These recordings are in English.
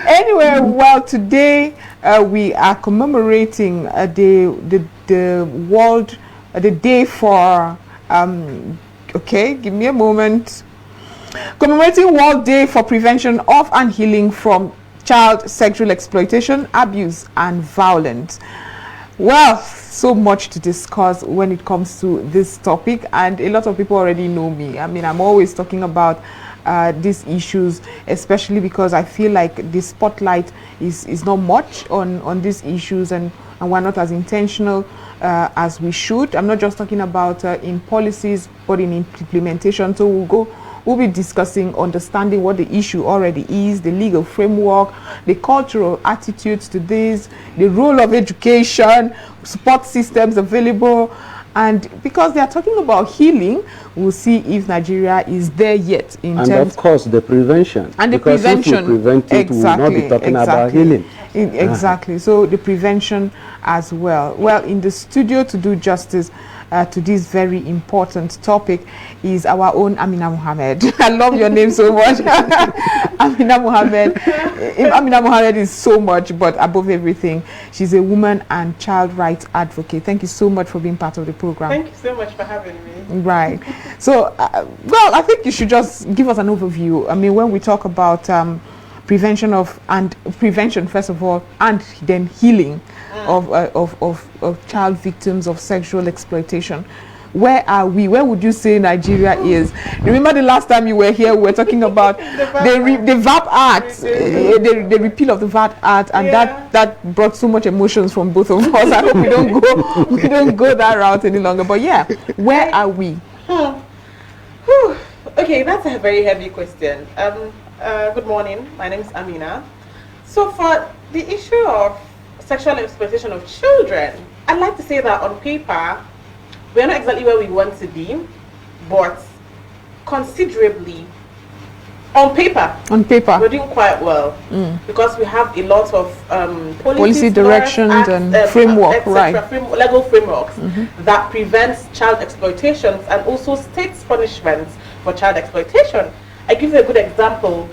Anyway, well, today we are commemorating the world, the day for, okay, give me a moment. Commemorating World Day for Prevention of and Healing from Child Sexual Exploitation, Abuse and Violence. Well, so much to discuss when it comes to this topic, and a lot of people already know me. I mean, I'm always talking about these issues, especially because I feel like the spotlight is not much on these issues, and we're not as intentional as we should. I'm not just talking about in policies, but in implementation. So we'll be discussing understanding what the issue already is, the legal framework, the cultural attitudes to this, the role of education, support systems available, and because they are talking about healing, we'll see if Nigeria is there yet in terms. And of course, the prevention. And the because prevention. If we prevent it, we will not be talking about healing. Exactly. So the prevention as well. Well, in the studio to do justice to this very important topic is our own Amina Mohammed. I love your name so much. Amina Mohammed. Amina Mohammed is so much, but above everything, she's a woman and child rights advocate. Thank you so much for being part of the program. Thank you so much for having me. Right. So, well, I think you should just give us an overview. I mean, when we talk about prevention first of all, and then healing of child victims of sexual exploitation. Where are we? Where would you say Nigeria is? Remember the last time you were here, we were talking about the VAT Act, the repeal of the VAT Act, and that brought so much emotions from both of us. I hope we don't go that route any longer. But yeah, where are we? Okay, that's a very heavy question. Good morning. My name is Amina. So for the issue of sexual exploitation of children, I'd like to say that on paper, we're not exactly where we want to be, but considerably, on paper, we're doing quite well because we have a lot of policy directions and framework, legal frameworks that prevents child exploitations and also states punishments for child exploitation. I give you a good example.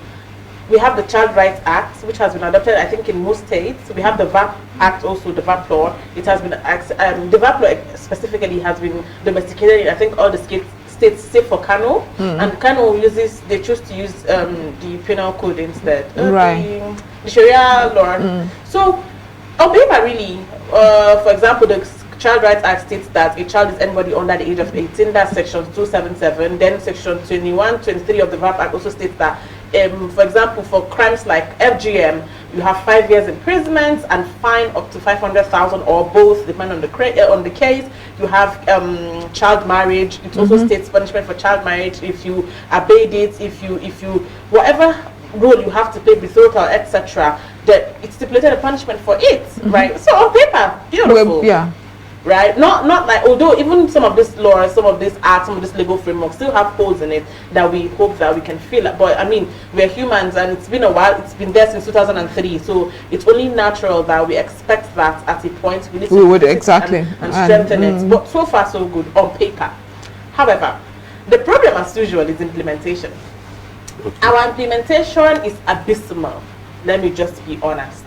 We have the Child Rights Act, which has been adopted, I think, in most states. We have the VAT Act, also the VAT law. It has been the VAT law specifically has been domesticated in, I think, all the states save for Kano, and Kano they choose to use the penal code instead, the Sharia law. So, on paper, really, for example, the Child Rights Act states that a child is anybody under the age of 18. That's section 277. Then section 21, 23 of the VAT Act also states that, for example, for crimes like FGM, you have 5 years imprisonment and fine up to 500,000 or both, depending on the case. You have child marriage. It also states punishment for child marriage if you obeyed it, if you whatever role you have to play, betrothal, etc. That it stipulated a punishment for it, right? So on paper, beautiful. Well, yeah. Right, not like, although even some of this law, some of this acts, some of this legal framework still have holes in it that we hope that we can fill up. But I mean, we're humans, and it's been a while. It's been there since 2003, so it's only natural that we expect that at a point we need to and strengthen it. But so far so good on paper. However, the problem as usual is implementation. Our implementation is abysmal. Let me just be honest.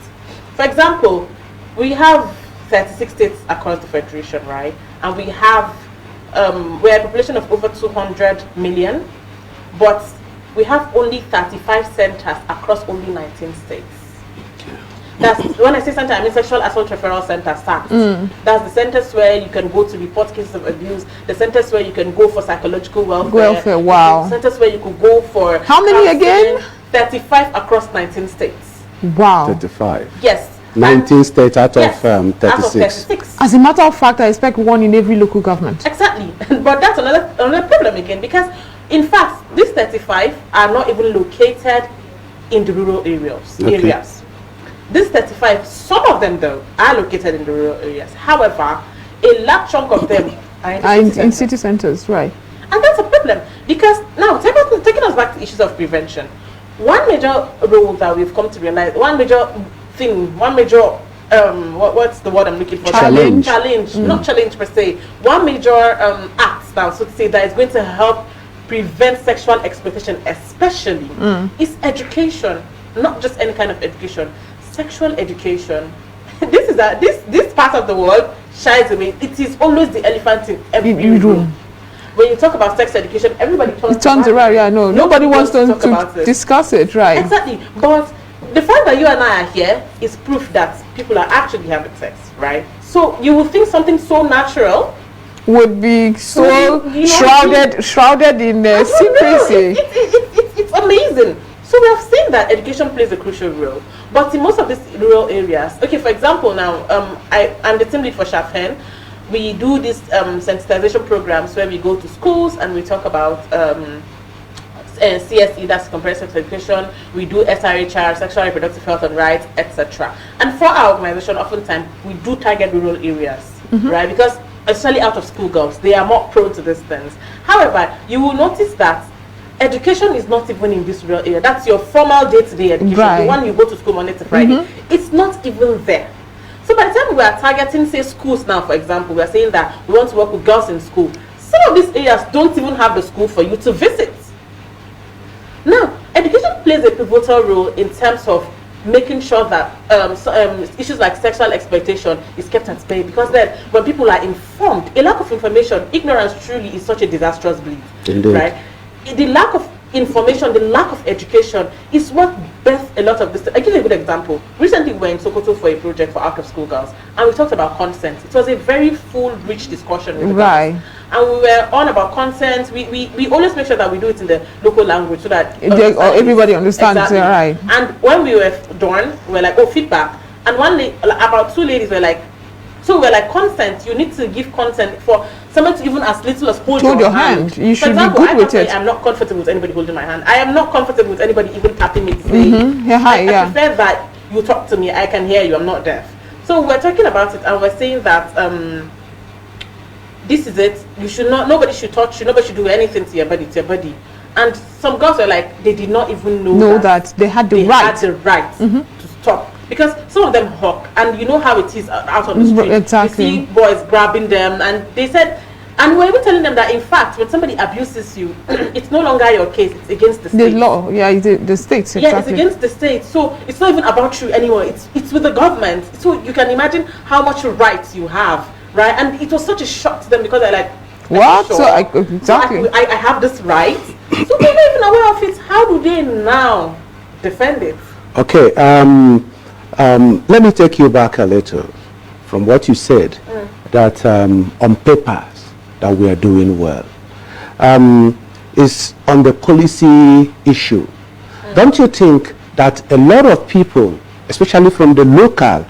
For example, we have 36 states across the federation, right? And we have we're a population of over 200 million, but we have only 35 centers across only 19 states. That's when I say center, I mean sexual assault referral center, SACT. That's the centers where you can go to report cases of abuse, the centers where you can go for psychological welfare. Wow. Centers where you could go for how many again? 35 across 19 states. Wow. 35. Yes. 19 states out of 36. As a matter of fact, I expect one in every local government. Exactly. But that's another problem again, because in fact, these 35 are not even located in the rural areas. These 35, some of them though, are located in the rural areas. However, a large chunk of them are in city centers, right? And that's a problem, because now, taking us back to issues of prevention, one major role that we've come to realize, one major what's the word I'm looking for? Challenge. Not challenge per se. One major act now, so to say, that is going to help prevent sexual exploitation, especially, is education. not just any kind of education, sexual education. This part of the world shies away. It is always the elephant in every room. When you talk about sex education, everybody turns around. Yeah, no, nobody wants to discuss it, right? Exactly. But the fact that you and I are here is proof that people are actually having sex, right? So you would think something so natural would be so shrouded in secrecy. It's amazing. So we have seen that education plays a crucial role, but in most of these rural areas, okay, for example, now I'm the team lead for Shafen. We do these sensitization programs where we go to schools and we talk about CSE, that's comprehensive sex education. We do SRHR, sexual and reproductive health and rights, etc. And for our organization, oftentimes we do target rural areas, right? Because especially out of school girls, they are more prone to these things. However, you will notice that education is not even in this rural area. That's your formal day-to-day education, right. The one you go to school Monday to Friday. It's not even there. So by the time we are targeting, say, schools now, for example, we are saying that we want to work with girls in school. Some of these areas don't even have the school for you to visit. Now, education plays a pivotal role in terms of making sure that issues like sexual exploitation is kept at bay, because then when people are informed, a lack of information, ignorance truly is such a disastrous belief. Indeed. Right? The lack of information, the lack of education is what birthed a lot of this. I give you a good example. Recently we were in Sokoto for a project for out of school girls, and we talked about consent. It was a very full, rich discussion with the girls. And we were on about consent. We always make sure that we do it in the local language so that everybody understands. Exactly. Right. And when we were done, we were like, oh, feedback. And about 2 ladies were like, so we're like, consent, you need to give consent for someone to even as little as hold your hand. You should be good with it. I'm not comfortable with anybody holding my hand. I am not comfortable with anybody even tapping me to say, I prefer that you talk to me, I can hear you, I'm not deaf. So we're talking about it, and we're saying that this is it. You should not, nobody should touch you, nobody should do anything to your body, And some girls were like, they did not even know that they had the right to stop. Because some of them hawk, and you know how it is out on the street. Exactly. You see boys grabbing them, and they said, and we're even telling them that in fact, when somebody abuses you, it's no longer your case; it's against the state. The law, the state. Exactly. Yeah, it's against the state. So it's not even about you anymore. It's with the government. So you can imagine how much rights you have, right? And it was such a shock to them, because they're like, what? Sure. So exactly. I have this right. So they're not even aware of it. How do they now defend it? Okay. Let me take you back a little from what you said, that on papers that we are doing well. Is on the policy issue. Don't you think that a lot of people, especially from the local,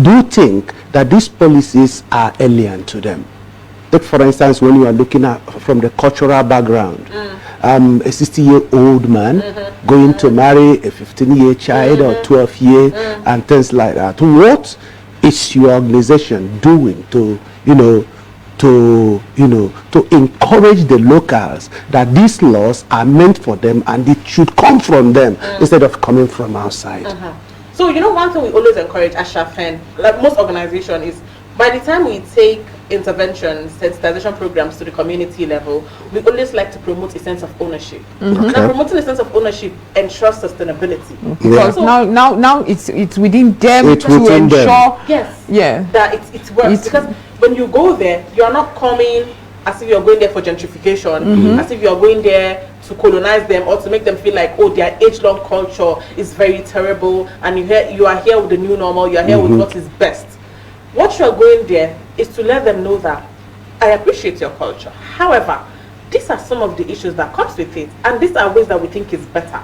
do think that these policies are alien to them? Take for instance, when you are looking at from the cultural background, a 60-year-old man going to marry a 15-year child or 12-year and things like that. What is your organization doing to encourage the locals that these laws are meant for them and it should come from them instead of coming from outside? So one thing we always encourage as Shafen, like most organizations, is by the time we take interventions, sensitization programs to the community level, we always like to promote a sense of ownership. Now, promoting a sense of ownership ensures sustainability. Because now it's within them to ensure that it works. Because when you go there, you are not coming as if you're going there for gentrification, as if you're going there to colonize them or to make them feel like, oh, their age-long culture is very terrible, and you are here with the new normal, you are here with what is best. What you're going there is to let them know that I appreciate your culture. However, these are some of the issues that comes with it, and these are ways that we think is better.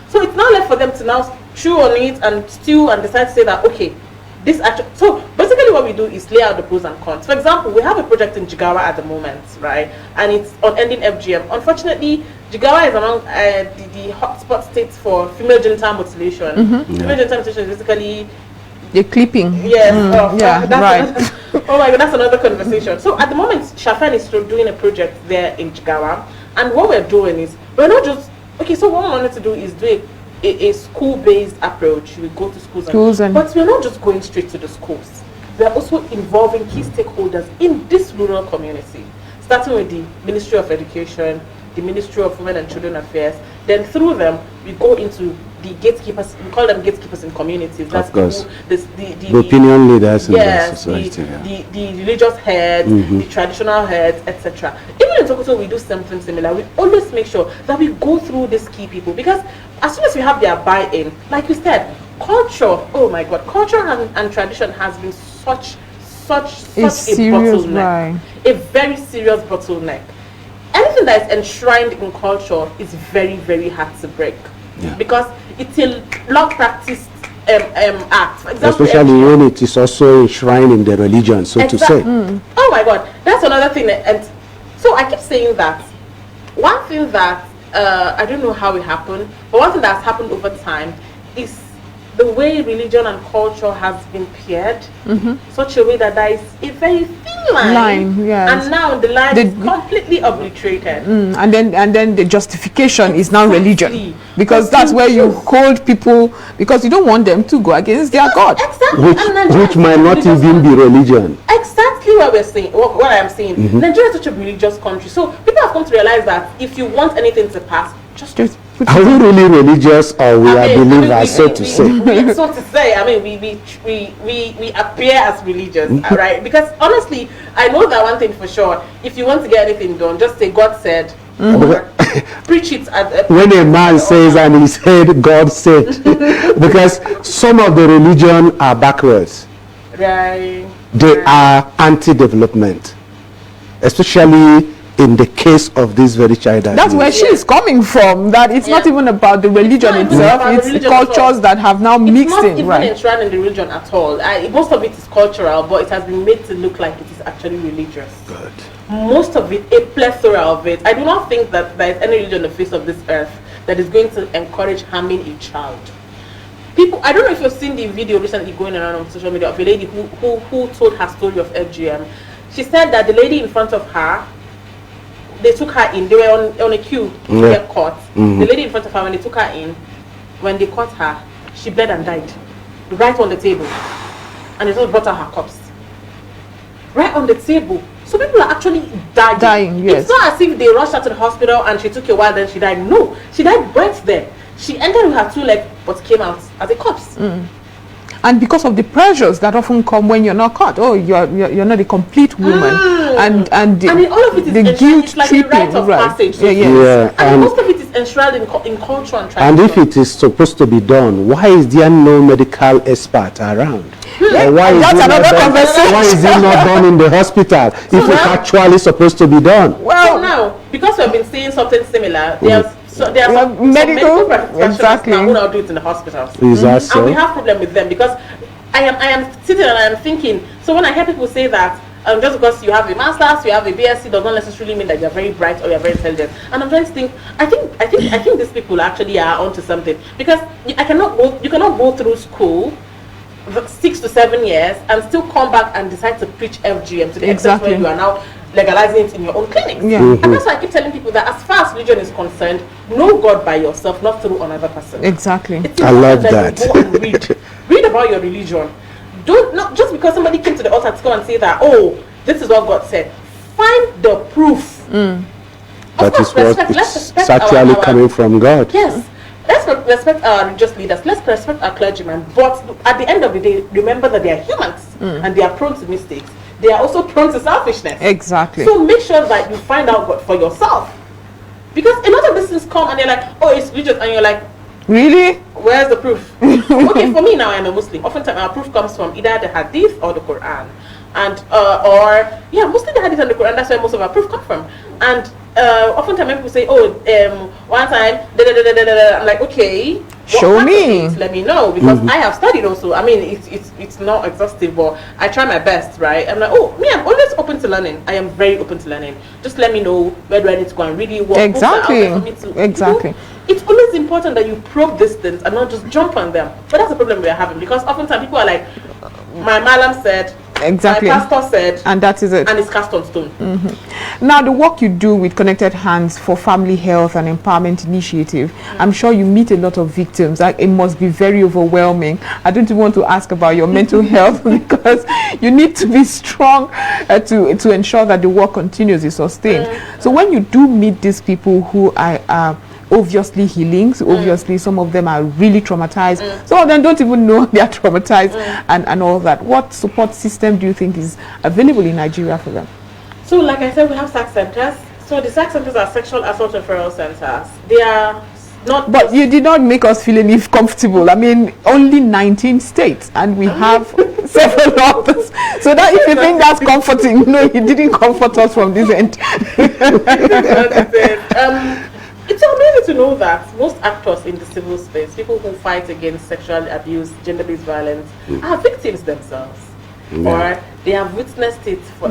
So it's not left for them to now chew on it and stew and decide to say that, okay, this actually. So basically what we do is lay out the pros and cons. For example, we have a project in Jigawa at the moment, right? And it's on ending FGM. Unfortunately, Jigawa is among the hotspot states for female genital mutilation. Female genital mutilation is basically the clipping. Yes. Right. Oh my God, that's another conversation. So at the moment, Shafen is doing a project there in Jigawa, and what we're doing is we're not just so what we wanted to do is do a school-based approach. We go to schools, but we're not just going straight to the schools. We're also involving key stakeholders in this rural community, starting with the Ministry of Education, the Ministry of Women and Children Affairs. Then through them, we go into the gatekeepers, we call them gatekeepers in communities. That's of course. the opinion leaders in yes, the society. the religious heads, the traditional heads, etc. Even in Sokoto, we do something similar. We always make sure that we go through these key people, because as soon as we have their buy-in, like you said, culture, oh my God, culture and tradition has been such a serious bottleneck, a very serious bottleneck. Anything that is enshrined in culture is very, very hard to break, because it's a long practiced act. For example, especially when it is also enshrined in the religion, so to say. Oh my God, that's another thing. And so I keep saying that one thing that I don't know how it happened, but one thing that's happened over time is the way religion and culture has been paired, such a way that there is a very thin line, yes. And now the line is completely obliterated. And then the justification is now religion, because that's where you hold people, because you don't want them to go against their God, exactly, which might not even be religion. Exactly what we're saying. What I am saying. Nigeria is such a religious country, so people have come to realize that if you want anything to pass, just are we really religious, or we are believers, so to say? So to say, I mean, we appear as religious, right? Because honestly, I know that one thing for sure. If you want to get anything done, just say God said, or preach it. When a man says and he said, God said, because some of the religion are backwards. Right. They are anti-development, especially in the case of this very child. That's where she is coming from, that it's not even about the religion itself, it's the cultures that have now mixed in. It's not even enshrined in the religion at all. Most of it is cultural, but it has been made to look like it is actually religious. Good. Most of it, a plethora of it. I do not think that there is any religion on the face of this earth that is going to encourage harming a child. People, I don't know if you've seen the video recently going around on social media of a lady who told her story of FGM. She said that the lady in front of her, they took her in, they were on a queue to get caught. The lady in front of her, when they took her in, when they caught her, she bled and died right on the table, and they just brought her her corpse right on the table. So people are actually dying. Yes. It's not as if they rushed her to the hospital and she took a while, then she died. No, she died right there. She entered with her 2 legs but came out as a corpse. And because of the pressures that often come when you're not caught, oh, you're not a complete woman, and all of it is the guilt it's like tripping, a rite of passage. And most of it is enshrined in culture and tradition. And if it is supposed to be done, why is there no medical expert around? Or why is it not done in the hospital if it's actually supposed to be done? Well, now, because we've been seeing something similar, there are some medical practitioners now who now do it in the hospitals. And we have problem with them, because I am sitting and I am thinking, so when I hear people say that just because you have a master's, you have a BSc, does not necessarily mean that you're very bright or you're very intelligent. And I'm trying to think, I think these people actually are onto something, because you cannot go through school 6 to 7 years and still come back and decide to preach FGM to the extent where you are now legalizing it in your own clinics. And that's why I keep telling people that as far as religion is concerned, know God by yourself, not through another person. Exactly. I love that. You go and read about your religion. Not just because somebody came to the altar to come and say that, oh, this is what God said. Find the proof. That is what it's actually coming from God. Yes. Let's respect our religious leaders. Let's respect our clergymen. But at the end of the day, remember that they are humans and they are prone to mistakes. They are also prone to selfishness. Exactly. So make sure that you find out God for yourself. Because a lot of these things come and they're like, oh, it's religious. And you're like, really? Where's the proof? Okay, for me now, I'm a Muslim. Oftentimes our proof comes from either the Hadith or the Quran. And, mostly the Hadith and the Quran. That's where most of our proof come from. And oftentimes people say, oh, one time, I'm like, okay, show me. Let me know, because I have studied also. I mean, it's not exhaustive, but I try my best, right? I'm like, oh, me, I'm always open to learning. I am very open to learning. Just let me know where do I need to go and really work. Exactly. Exactly. It's always important that you probe these things and not just jump on them. But that's the problem we are having, because oftentimes people are like, my malam said, exactly, my pastor said, and that is it, and it's cast on stone. Now, the work you do with Connected Hands for Family Health and Empowerment Initiative, I'm sure you meet a lot of victims. It must be very overwhelming. I don't even want to ask about your mental health, because you need to be strong to ensure that the work continues, is sustained. So when you do meet these people who are obviously healing. So obviously, some of them are really traumatized. Some of them don't even know they are traumatized, and all that. What support system do you think is available in Nigeria for them? So, like I said, we have SAC centers. So the SAC centers are sexual assault referral centers. They are not. But you did not make us feel any comfortable. I mean, only 19 states, and we have several others. So that if you think that's comforting, no, you didn't comfort us from this end. It's amazing to know that most actors in the civil space, people who fight against sexual abuse, gender-based violence, are victims themselves. Or they have witnessed it for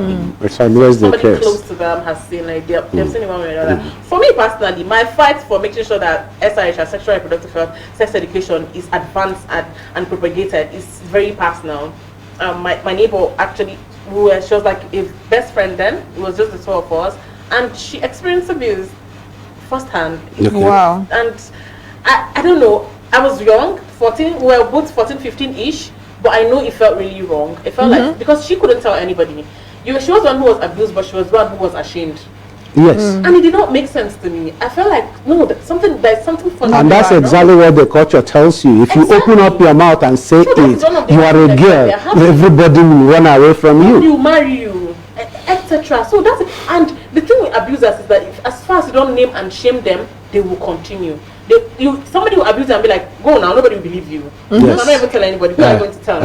somebody close to them has seen it. They've seen it one way or another. For me personally, my fight for making sure that SRH, sexual reproductive health, sex education, is advanced and propagated is very personal. My neighbor actually, she was like a best friend then. It was just the two of us, and she experienced abuse firsthand. Wow. And I don't know. I was young, 14. We were both 14, 15-ish. But I know it felt really wrong. It felt like, because she couldn't tell anybody. She was the one who was abused, but she was the one who was ashamed. Yes. And it did not make sense to me. I felt like, no, there's something funny. And that's exactly what the culture tells you. If you open up your mouth and say it, you are a girl, everybody will run away from you. You marry you, etc. So that's it. And the thing with abusers is that as far as you don't name and shame them, they will continue. Somebody will abuse you and be like, go now, nobody will believe you. I'm not even telling anybody. Who are you going to tell?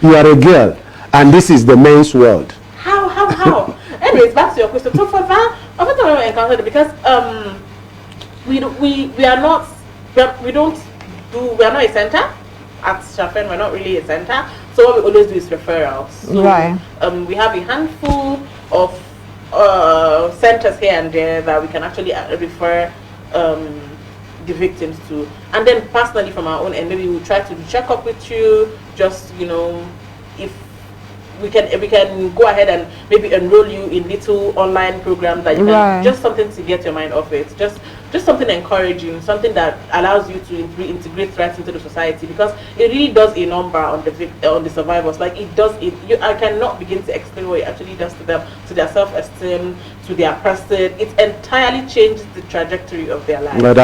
You are a girl, and this is the men's world. How? Anyways, back to your question. So for that, often I encountered it because we are not a center at Shafen. We're not really a center. So what we always do is referrals. So, we have a handful of centers here and there that we can actually refer the victims to, and then personally from our own end, maybe we'll try to check up with you, just if we can go ahead and maybe enroll you in little online programs that you can, just something to get your mind off it, just something encouraging, something that allows you to reintegrate right into the society, because it really does a number on the survivors. Like it does it. I cannot begin to explain what it actually does to them, to their self-esteem, to their person. It entirely changes the trajectory of their life. But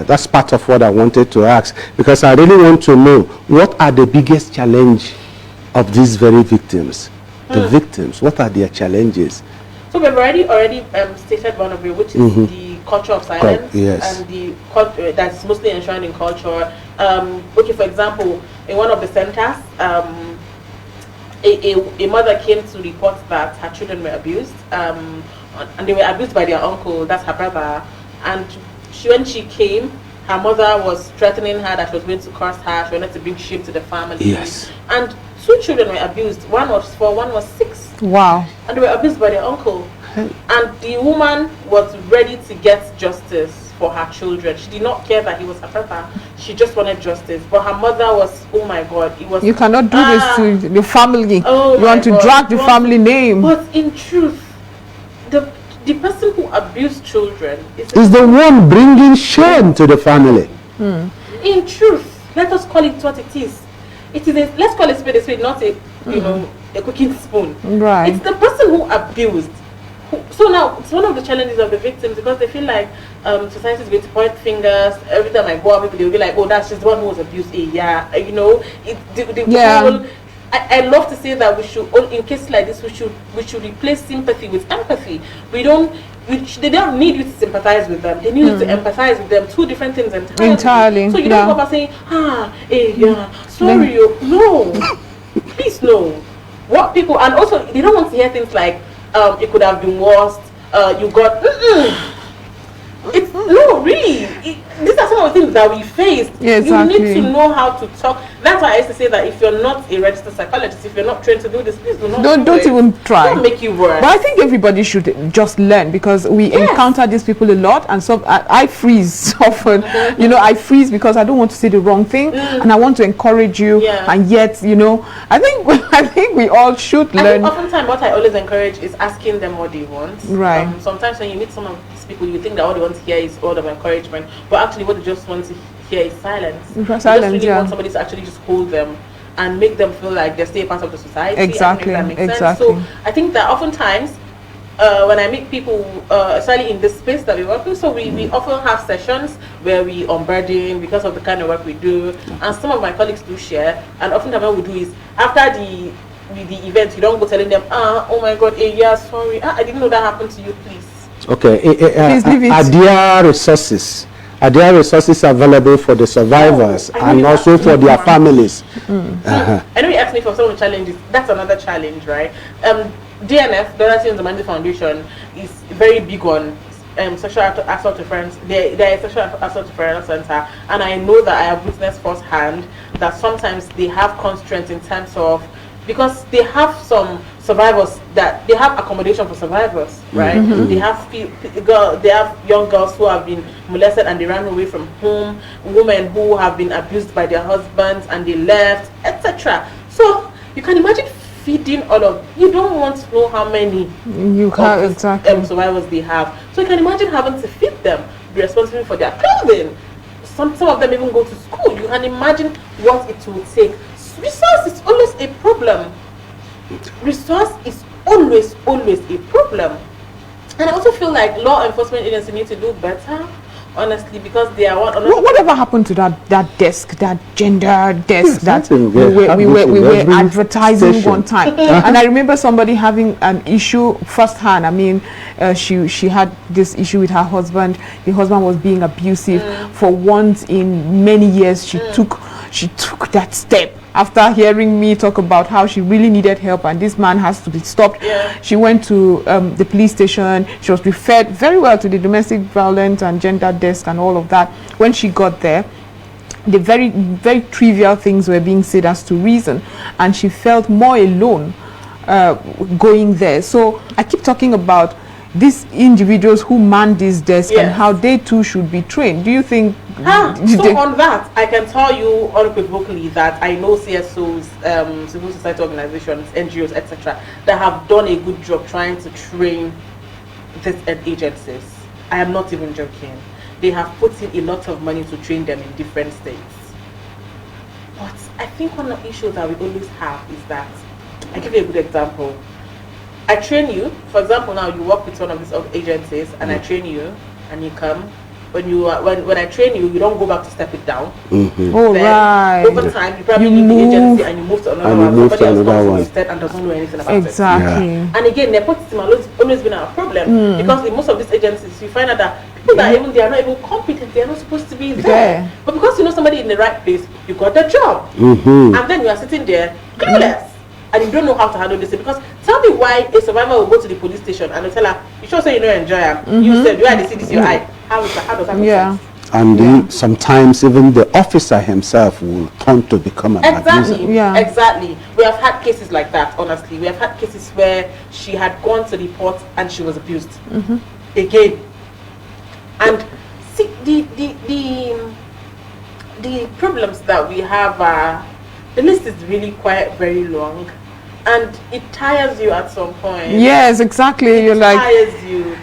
that's part of what I wanted to ask, because I really want to know what are the biggest challenge of these very victims. The victims, what are their challenges? So we've already stated one of it, which is the culture of silence, and the that's mostly enshrined in culture. Okay, for example, in one of the centers, a mother came to report that her children were abused, and they were abused by their uncle, that's her brother. And when she came, her mother was threatening her that she was going to curse her. She wanted to bring shame to the family. Yes. And 2 children were abused. One was 4, one was 6. Wow. And they were abused by their uncle. And the woman was ready to get justice for her children. She did not care that he was her brother. She just wanted justice. But her mother was, oh my God, it was. You cannot do this to the family. Oh, you want to drag the family name. But in truth, the person who abused children is the one bringing shame to the family. In truth, let us call it what it is. It is let's call it spade, not a a cooking spoon. Right. It's the person who abused. So now it's one of the challenges of the victims, because they feel like society is going to point fingers. Every time I go out, people, they'll be like, oh, that's just the one who was abused. I love to say that we should, in cases like this, we should replace sympathy with empathy. They don't need you to sympathize with them. They need you to empathize with them. 2 different things entirely. So you don't go back saying, sorry, no, please no. What people, and also they don't want to hear things like, it could have been worse. You got. No, really. These are some of the things that we face. Yeah, exactly. You need to know how to talk. That's why I used to say that if you're not a registered psychologist, if you're not trained to do this, please do not. Don't even try. Don't make you worse. But I think everybody should just learn, because we encounter these people a lot, and so I freeze often. I freeze because I don't want to say the wrong thing, and I want to encourage you. Yeah. And yet, I think we all should learn. Oftentimes, what I always encourage is asking them what they want. Right. Sometimes when you meet some of these people, you think that all they want to hear is word of encouragement, but actually what they just want to hear is silence. They just really want somebody to actually just hold them and make them feel like they're still a part of the society. Exactly. So I think that oftentimes when I meet people, especially in this space that we work with, so we often have sessions where we unburden because of the kind of work we do, and some of my colleagues do share, and often what we do is after the event, you don't go telling them, oh my God, yeah, sorry, I didn't know that happened to you, please. Okay, Please leave it. are there resources? Are there resources available for the survivors and also for their families? I know you asked me for some of the challenges. That's another challenge, right? DNF, Donatien and Zamandi Foundation, is very big on sexual assault reference. They're a sexual assault referral center, and I know that I have witnessed firsthand that sometimes they have constraints in terms of, because they have some survivors that they have accommodation for survivors, right? They have young girls who have been molested and they ran away from home, women who have been abused by their husbands and they left, etc. So you can imagine feeding all of, you don't want to know how many survivors they have. So you can imagine having to feed them, be responsible for their clothing. Some of them even go to school. You can imagine what it will take. Resource is always a problem. Resource is always a problem. And I also feel like law enforcement agencies need to do better, honestly, because they are whatever happened to that desk, that gender desk that we were advertising one time? And I remember somebody having an issue firsthand. I mean, she had this issue with her husband. The husband was being abusive. For once in many years, she took that step. After hearing me talk about how she really needed help and this man has to be stopped, she went to the police station. She was referred very well to the domestic violence and gender desk and all of that. When she got there, the very, very trivial things were being said as to reason, and she felt more alone going there. So I keep talking about these individuals who man this desk and how they too should be trained. Do you think? So on that, I can tell you unequivocally that I know CSOs, civil society organizations, NGOs, etc., that have done a good job trying to train these agencies. I am not even joking. They have put in a lot of money to train them in different states. But I think one of the issues that we always have is that, I give you a good example. I train you, for example, now you work with one of these agencies and I train you and you come. When I train you, you don't go back to step it down. Right. Over time, you probably leave the agency and you move to another one. Somebody else comes instead and doesn't know anything about it. And again, nepotism has always been our problem because in most of these agencies, you find out that people that they are not even competent, they are not supposed to be there. But because you know somebody in the right place, you got the job, and then you are sitting there clueless. And you don't know how to handle this, because tell me why a survivor will go to the police station and they'll tell her, you sure say you don't enjoy him. You said, why they see this your eye? How does that make sense? And sometimes even the officer himself will turn to become an abuser. Exactly. We have had cases like that, honestly. We have had cases where she had gone to report and she was abused. Again. And see, the problems that we have are, the list is really quite very long. And it tires you at some point. Yes, exactly. You're like, tires you.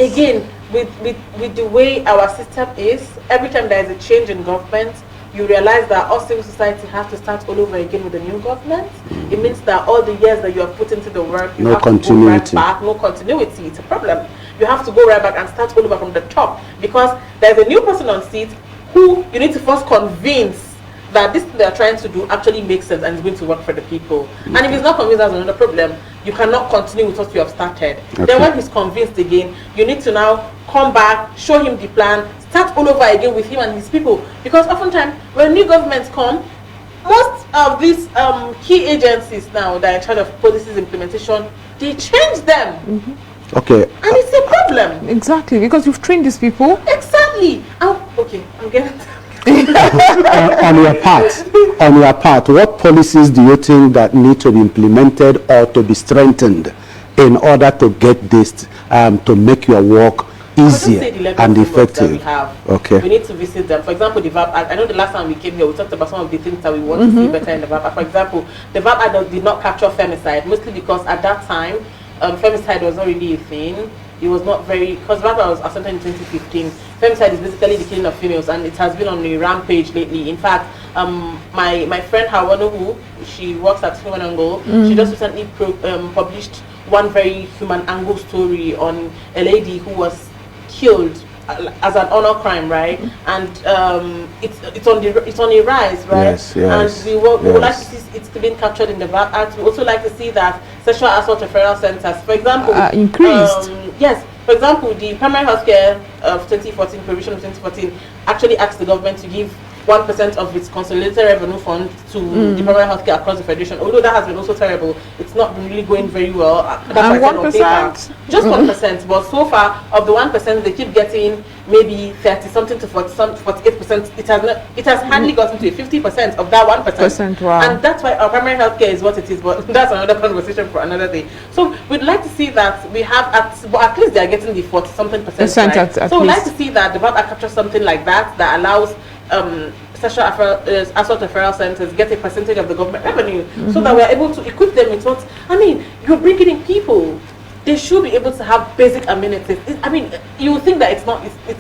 Again, with the way our system is, every time there is a change in government, you realize that all civil society has to start all over again with a new government. It means that all the years that you have put into the work, you have to go right back. No continuity. It's a problem. You have to go right back and start all over from the top, because there's a new person on seat who you need to first convince that this thing they are trying to do actually makes sense and is going to work for the people. And if he's not convinced, that's another problem. You cannot continue with what you have started. Then when he's convinced again, you need to now come back, show him the plan, start all over again with him and his people. Because oftentimes, when new governments come, most of these key agencies now that are in charge of policies implementation, they change them. Okay. And it's a problem. Exactly, because you've trained these people. Exactly. Okay, I'm getting on your part, what policies do you think that need to be implemented or to be strengthened in order to get this to make your work easier and effective? We have. We need to visit them. For example, the VAP Act. I know the last time we came here, we talked about some of the things that we want to see better in the VAP Act. For example, the VAP Act did not capture femicide, mostly because at that time, femicide was not really a thing. it was not very, because that was assaulted in 2015. Femicide is basically the killing of females, and it has been on a rampage lately. In fact, my friend Hawanuhu, she works at Human Angle, she just recently published one very human angle story on a lady who was killed as an honor crime, right? And it's on a rise, right? Yes, yes, and we would like to see it's being captured in the VAP Act. We also like to see that sexual assault referral centers, for example, increased. Yes, for example, the primary healthcare of 2014, provision of 2014, actually asked the government to give 1% of its consolidated revenue fund to the primary healthcare across the federation. Although that has been also terrible, it's not really going very well. That's 1%, just 1%. But so far, of the 1%, they keep getting maybe 30 something to 48%. It has hardly gotten to 50% of that 1%. Wow. And that's why our primary healthcare is what it is. But that's another conversation for another day. So we'd like to see that we have at least they are getting the 40 something percent. Right? So we'd like to see that the VAP captures something like that allows sexual assault referral centers get a percentage of the government revenue, so that we're able to equip them with what, I mean, you're bringing in people, they should be able to have basic amenities. I mean, you would think that it's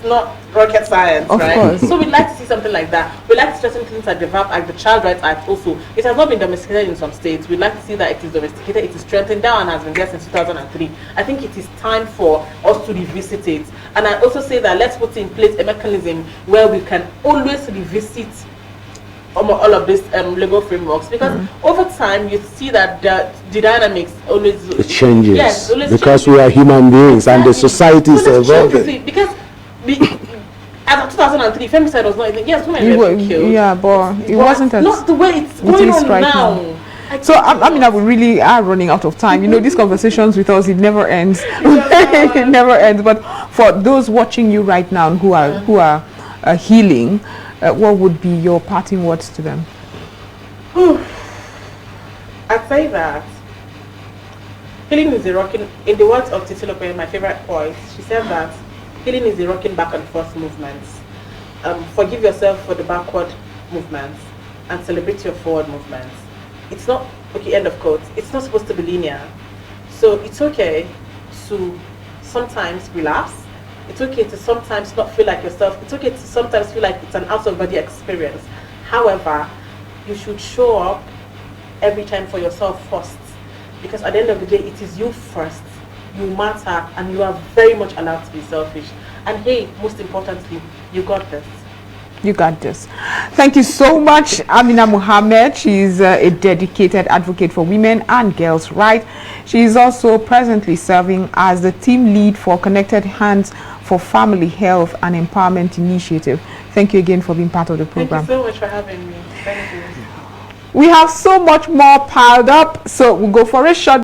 not rocket science, of right? course. So we'd like to see something like that. We'd like to strengthen things like the VAP Act, the Child Rights Act also. It has not been domesticated in some states. We'd like to see that it is domesticated, it is strengthened down and has been there since 2003. I think it is time for us to revisit it. And I also say that let's put in place a mechanism where we can always revisit all of these legal frameworks, because over time you see that the dynamics always it changes. Yes, always because changes. we are human beings and the society is evolving. Because as of 2003, femicide was not even, yes, women were killed. Yeah, but it wasn't as not the way it's going on right now. So I mean, we really are running out of time. You know, these conversations with us, it never ends. It never ends. But for those watching you right now who are healing, what would be your parting words to them? I'd say that healing is a rocking, in the words of Titilope, my favorite poet, she said that healing is a rocking back and forth movements. Forgive yourself for the backward movements and celebrate your forward movements. It's not, okay, end of quote, it's not supposed to be linear. So it's okay to sometimes relapse. It's okay to sometimes not feel like yourself. It's okay to sometimes feel like it's an out-of-body experience. However, you should show up every time for yourself first. Because at the end of the day, it is you first. You matter, and you are very much allowed to be selfish. And hey, most importantly, you got this. You got this. Thank you so much, Amina Mohammed. She is a dedicated advocate for women and girls' rights. She is also presently serving as the team lead for Connected Hands for Family Health and Empowerment Initiative. Thank you again for being part of the program. Thank you so much for having me. Thank you. We have so much more piled up, so we'll go for a short